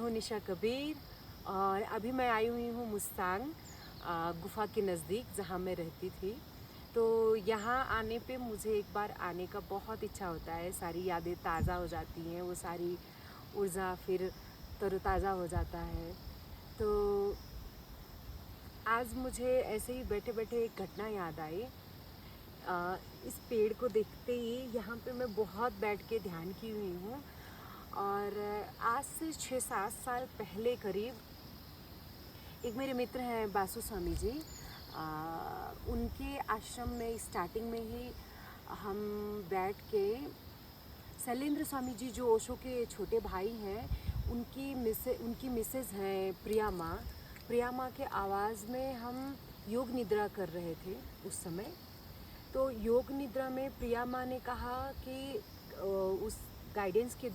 हूँ निशा कबीर और अभी मैं आई हुई हूँ मुस्तांग गुफ़ा के नज़दीक जहाँ मैं रहती थी। तो यहाँ आने पे मुझे एक बार आने का बहुत इच्छा होता है। सारी यादें ताज़ा हो जाती हैं, वो सारी ऊर्जा फिर तरोताज़ा हो जाता है। तो आज मुझे ऐसे ही बैठे बैठे एक घटना याद आई। इस पेड़ को देखते ही यहाँ पे मैं बहुत बैठ के ध्यान की हुई हूँ। और आज से 6-7 साल पहले करीब एक मेरे मित्र हैं बासु स्वामी जी, उनके आश्रम में स्टार्टिंग में ही हम बैठ के शैलेंद्र स्वामी जी जो ओशो के छोटे भाई हैं, उनकी मिसेज हैं प्रिया माँ के आवाज़ में हम योग निद्रा कर रहे थे उस समय। तो योग निद्रा में प्रिया माँ ने कहा कि उस गाइडेंस के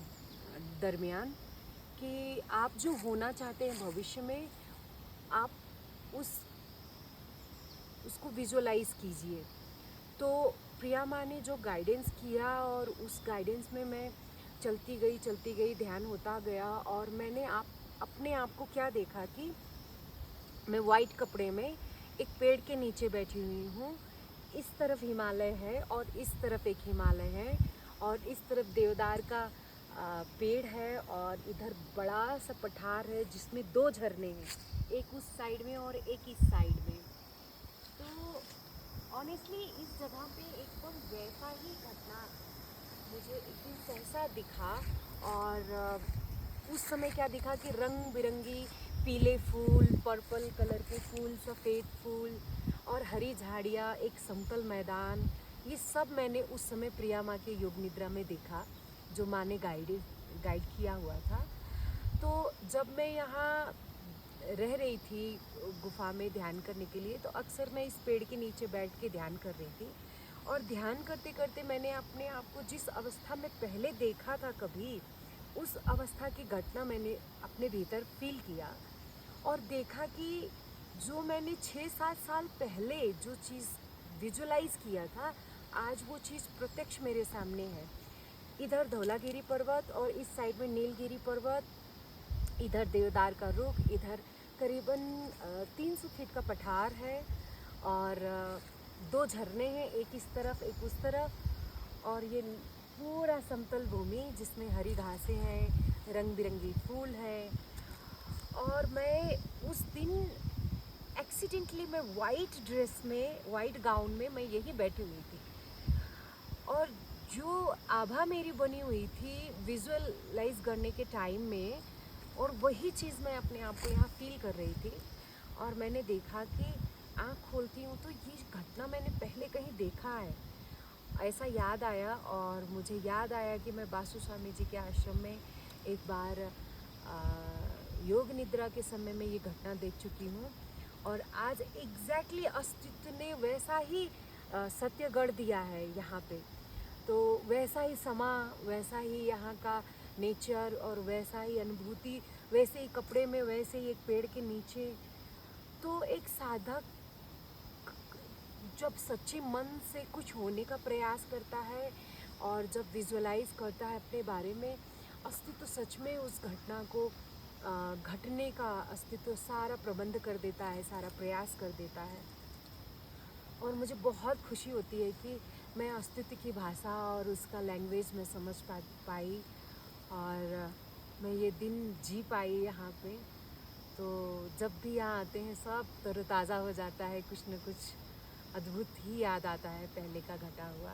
दरमियान कि आप जो होना चाहते हैं भविष्य में, आप उसको विजुअलाइज कीजिए। तो प्रिया माँ ने जो गाइडेंस किया और उस गाइडेंस में मैं चलती गई, ध्यान होता गया और मैंने अपने आप को क्या देखा कि मैं वाइट कपड़े में एक पेड़ के नीचे बैठी हुई हूँ। इस तरफ हिमालय है और इस तरफ एक हिमालय है और इस तरफ देवदार का पेड़ है और इधर बड़ा सा पठार है जिसमें 2 झरने हैं, एक उस साइड में और एक इस साइड में। तो ऑनेस्टली इस जगह पे एकदम वैसा ही घटना मुझे एक दिन सहसा दिखा। और उस समय क्या दिखा कि रंग बिरंगी पीले फूल, पर्पल कलर के फूल, सफ़ेद फूल और हरी झाड़ियाँ, एक समतल मैदान, ये सब मैंने उस समय प्रिया माँ के योग निद्रा में देखा जो माँ ने गाइड किया हुआ था। तो जब मैं यहाँ रह रही थी गुफा में ध्यान करने के लिए, तो अक्सर मैं इस पेड़ के नीचे बैठ के ध्यान कर रही थी। और ध्यान करते करते मैंने अपने आप को जिस अवस्था में पहले देखा था कभी, उस अवस्था की घटना मैंने अपने भीतर फील किया और देखा कि जो मैंने 6-7 साल पहले जो चीज़ विजुलाइज किया था, आज वो चीज़ प्रत्यक्ष मेरे सामने है। इधर धौलागिरी पर्वत और इस साइड में नीलगिरी पर्वत, इधर देवदार का रुख, इधर करीबन 300 फीट का पठार है और 2 झरने हैं, एक इस तरफ एक उस तरफ। और ये पूरा समतल भूमि जिसमें हरी घासें हैं, रंग बिरंगी फूल हैं। और मैं उस दिन एक्सीडेंटली मैं वाइट ड्रेस में, वाइट गाउन में मैं यही बैठी हुई थी और जो आभा मेरी बनी हुई थी विजुअलाइज करने के टाइम में, और वही चीज़ मैं अपने आप को यहाँ फील कर रही थी। और मैंने देखा कि आँख खोलती हूँ तो ये घटना मैंने पहले कहीं देखा है, ऐसा याद आया। और मुझे याद आया कि मैं बासु स्वामी जी के आश्रम में एक बार योग निद्रा के समय में ये घटना देख चुकी हूँ और आज एग्जैक्टली अस्तित्व ने वैसा ही सत्य गढ़ दिया है यहाँ पे। तो वैसा ही समा, वैसा ही यहाँ का नेचर और वैसा ही अनुभूति, वैसे ही कपड़े में, वैसे ही एक पेड़ के नीचे। तो एक साधक जब सच्चे मन से कुछ होने का प्रयास करता है और जब विजुअलाइज करता है अपने बारे में, अस्तित्व सच में उस घटना को घटने का अस्तित्व सारा प्रबंध कर देता है, सारा प्रयास कर देता है। और मुझे बहुत खुशी होती है कि मैं अस्तित्व की भाषा और उसका लैंग्वेज में समझ पाई और मैं ये दिन जी पाई यहाँ पे। तो जब भी यहाँ आते हैं सब तरोताज़ा हो जाता है, कुछ न कुछ अद्भुत ही याद आता है पहले का घटा हुआ।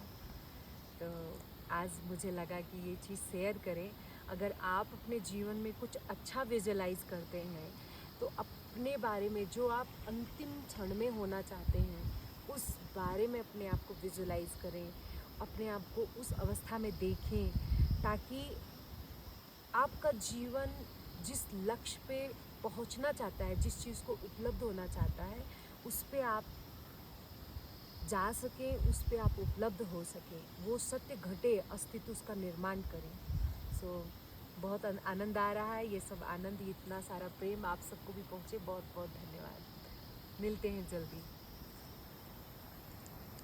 तो आज मुझे लगा कि ये चीज़ शेयर करें। अगर आप अपने जीवन में कुछ अच्छा विजुअलाइज करते हैं तो अपने बारे में जो आप अंतिम क्षण में होना चाहते हैं उस बारे में अपने आप को विजुअलाइज करें, अपने आप को उस अवस्था में देखें, ताकि आपका जीवन जिस लक्ष्य पे पहुंचना चाहता है, जिस चीज़ को उपलब्ध होना चाहता है, उस पे आप जा सके, उस पे आप उपलब्ध हो सके, वो सत्य घटे, अस्तित्व उसका निर्माण करें। सो बहुत आनंद आ रहा है। ये सब आनंद, इतना सारा प्रेम आप सबको भी पहुँचे। बहुत बहुत धन्यवाद। मिलते हैं जल्दी।